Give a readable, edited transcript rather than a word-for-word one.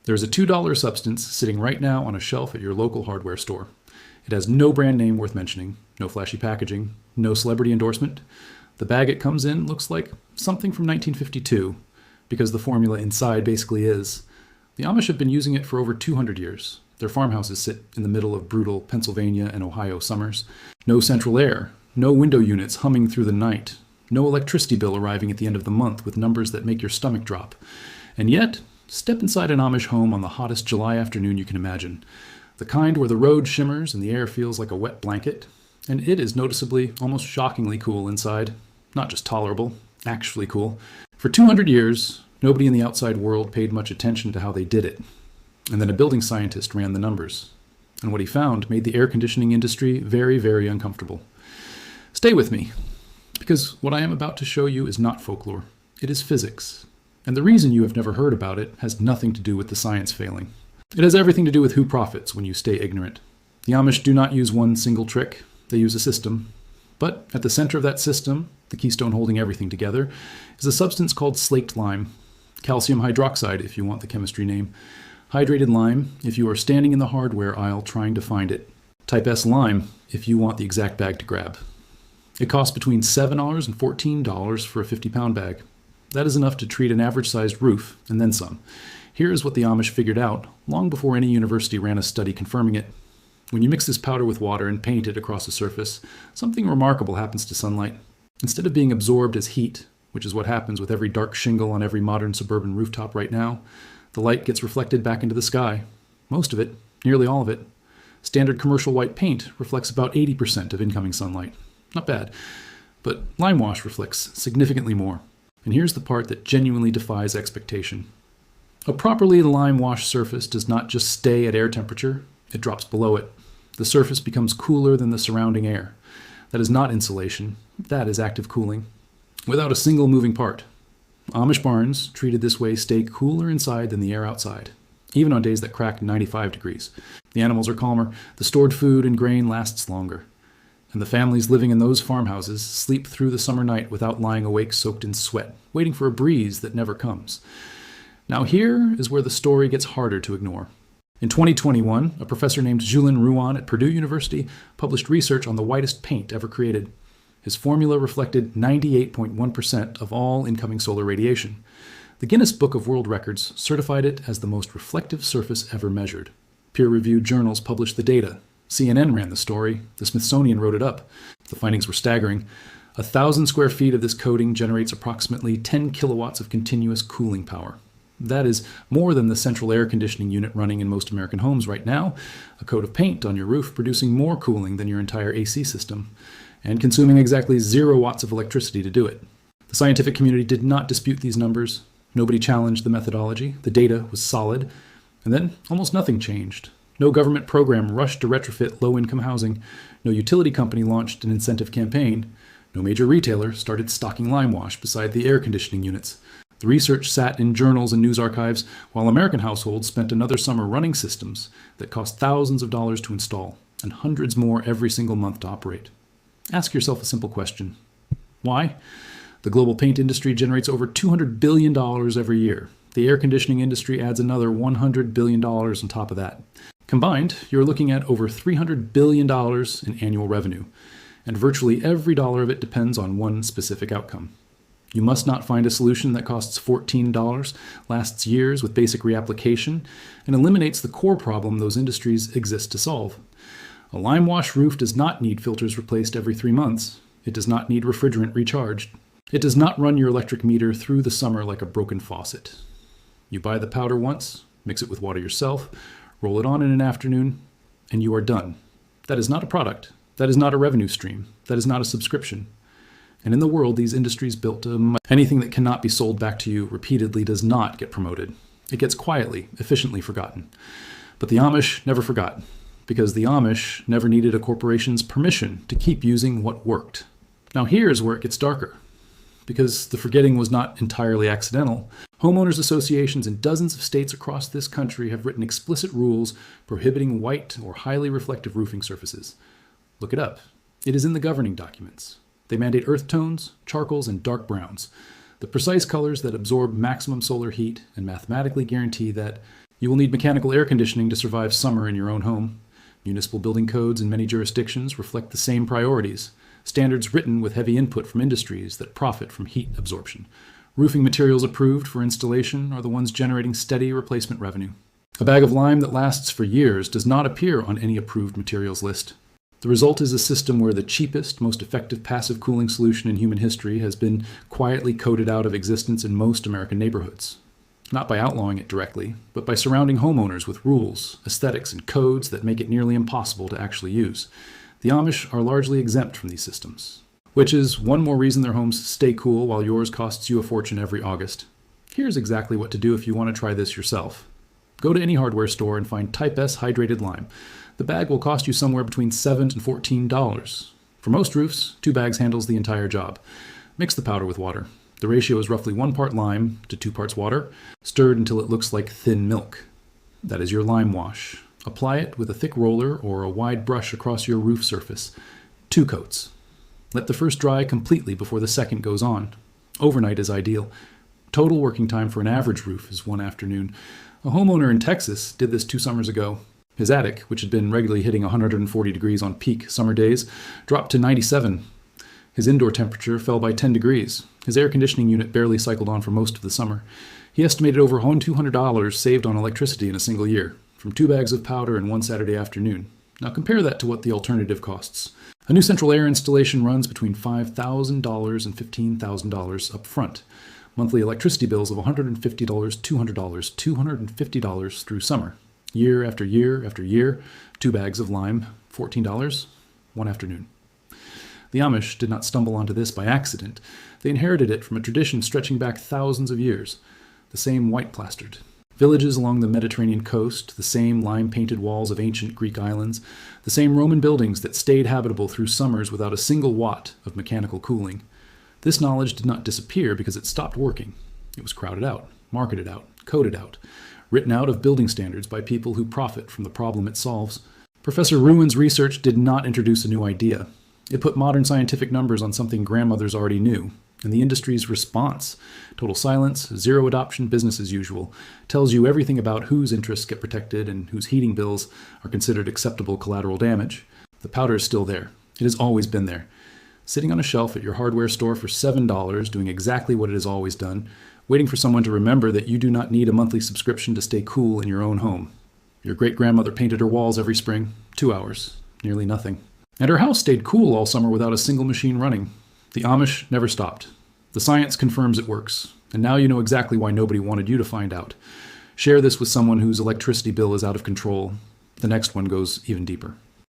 There's a $2 substance sitting right now on a shelf at your local hardware store. It has no brand name worth mentioning, no flashy packaging, no celebrity endorsement. The bag it comes in looks like something from 1952, because the formula inside basically is. The Amish have been using it for over 200 years. Their farmhouses sit in the middle of brutal Pennsylvania and Ohio summers. No central air, no window units humming through the night, no electricity bill arriving at the end of the month with numbers that make your stomach drop. And yet, step inside an Amish home on the hottest July afternoon you can imagine. The kind where the road shimmers and the air feels like a wet blanket. And it is noticeably, almost shockingly cool inside. Not just tolerable, actually cool. For 200 years, nobody in the outside world paid much attention to how they did it. And then a building scientist ran the numbers. And what he found made the air conditioning industry very, very uncomfortable. Stay with me, because what I am about to show you is not folklore. It is physics. And the reason you have never heard about it has nothing to do with the science failing. It has everything to do with who profits when you stay ignorant. The Amish do not use one single trick. They use a system. But at the center of that system, the keystone holding everything together, is a substance called slaked lime. Calcium hydroxide, if you want the chemistry name. Hydrated lime, if you are standing in the hardware aisle trying to find it. Type S lime, if you want the exact bag to grab. It costs between $7 and $14 for a 50-pound bag. That is enough to treat an average-sized roof, and then some. Here is what the Amish figured out, long before any university ran a study confirming it. When you mix this powder with water and paint it across a surface, something remarkable happens to sunlight. Instead of being absorbed as heat, which is what happens with every dark shingle on every modern suburban rooftop right now, the light gets reflected back into the sky. Most of it, nearly all of it. Standard commercial white paint reflects about 80% of incoming sunlight. Not bad. But lime wash reflects significantly more. And here's the part that genuinely defies expectation. A properly lime washed surface does not just stay at air temperature, it drops below it. The surface becomes cooler than the surrounding air. That is not insulation, that is active cooling. Without a single moving part. Amish barns, treated this way, stay cooler inside than the air outside, even on days that crack 95 degrees. The animals are calmer, the stored food and grain lasts longer. And the families living in those farmhouses sleep through the summer night without lying awake soaked in sweat, waiting for a breeze that never comes. Now here is where the story gets harder to ignore. In 2021, a professor named Julien Rouen at Purdue University published research on the whitest paint ever created. His formula reflected 98.1% of all incoming solar radiation. The Guinness Book of World Records certified it as the most reflective surface ever measured. Peer-reviewed journals published the data. CNN ran the story. The Smithsonian wrote it up. The findings were staggering. 1,000 square feet of this coating generates approximately 10 kilowatts of continuous cooling power. That is more than the central air conditioning unit running in most American homes right now, a coat of paint on your roof producing more cooling than your entire AC system, and consuming exactly 0 watts of electricity to do it. The scientific community did not dispute these numbers. Nobody challenged the methodology. The data was solid. And then almost nothing changed. No government program rushed to retrofit low-income housing. No utility company launched an incentive campaign. No major retailer started stocking lime wash beside the air conditioning units. The research sat in journals and news archives, while American households spent another summer running systems that cost thousands of dollars to install, and hundreds more every single month to operate. Ask yourself a simple question. Why? The global paint industry generates over $200 billion every year. The air conditioning industry adds another $100 billion on top of that. Combined, you're looking at over $300 billion in annual revenue, and virtually every dollar of it depends on one specific outcome. You must not find a solution that costs $14, lasts years with basic reapplication, and eliminates the core problem those industries exist to solve. A lime wash roof does not need filters replaced every 3 months. It does not need refrigerant recharged. It does not run your electric meter through the summer like a broken faucet. You buy the powder once, mix it with water yourself, roll it on in an afternoon, and you are done. That is not a product. That is not a revenue stream. That is not a subscription. And in the world, these industries built anything that cannot be sold back to you repeatedly does not get promoted. It gets quietly, efficiently forgotten. But the Amish never forgot, because the Amish never needed a corporation's permission to keep using what worked. Now here's where it gets darker. Because the forgetting was not entirely accidental, homeowners associations in dozens of states across this country have written explicit rules prohibiting white or highly reflective roofing surfaces. Look it up. It is in the governing documents. They mandate earth tones, charcoals, and dark browns, the precise colors that absorb maximum solar heat and mathematically guarantee that You will need mechanical air conditioning to survive summer in your own home. Municipal building codes in many jurisdictions reflect the same priorities, standards written with heavy input from industries that profit from heat absorption. Roofing materials approved for installation are the ones generating steady replacement revenue. A bag of lime that lasts for years does not appear on any approved materials list. The result is a system where the cheapest, most effective passive cooling solution in human history has been quietly coded out of existence in most American neighborhoods. Not by outlawing it directly, but by surrounding homeowners with rules, aesthetics, and codes that make it nearly impossible to actually use. The Amish are largely exempt from these systems, which is one more reason their homes stay cool while yours costs you a fortune every August. Here's exactly what to do if you want to try this yourself. Go to any hardware store and find Type S hydrated lime. The bag will cost you somewhere between $7 and $14. For most roofs, 2 bags handles the entire job. Mix the powder with water. The ratio is roughly 1 part lime to 2 parts water, stirred until it looks like thin milk. That is your lime wash. Apply it with a thick roller or a wide brush across your roof surface. 2 coats. Let the first dry completely before the second goes on. Overnight is ideal. Total working time for an average roof is 1 afternoon. A homeowner in Texas did this 2 summers ago. His attic, which had been regularly hitting 140 degrees on peak summer days, dropped to 97. His indoor temperature fell by 10 degrees. His air conditioning unit barely cycled on for most of the summer. He estimated over $200 saved on electricity in a single year, from 2 bags of powder and 1 Saturday afternoon. Now compare that to what the alternative costs. A new central air installation runs between $5,000 and $15,000 up front. Monthly electricity bills of $150, $200, $250 through summer. Year after year after year, 2 bags of lime, $14, 1 afternoon. The Amish did not stumble onto this by accident. They inherited it from a tradition stretching back thousands of years. The same white plastered. Villages along the Mediterranean coast, the same lime-painted walls of ancient Greek islands, the same Roman buildings that stayed habitable through summers without a single watt of mechanical cooling. This knowledge did not disappear because it stopped working. It was crowded out, marketed out, coded out, written out of building standards by people who profit from the problem it solves. Professor Ruin's research did not introduce a new idea. It put modern scientific numbers on something grandmothers already knew, and the industry's response, total silence, zero adoption, business as usual, tells you everything about whose interests get protected and whose heating bills are considered acceptable collateral damage. The powder is still there. It has always been there. Sitting on a shelf at your hardware store for $7, doing exactly what it has always done, waiting for someone to remember that you do not need a monthly subscription to stay cool in your own home. Your great-grandmother painted her walls every spring, 2 hours, nearly nothing. And her house stayed cool all summer without a single machine running. The Amish never stopped. The science confirms it works, and now you know exactly why nobody wanted you to find out. Share this with someone whose electricity bill is out of control. The next one goes even deeper.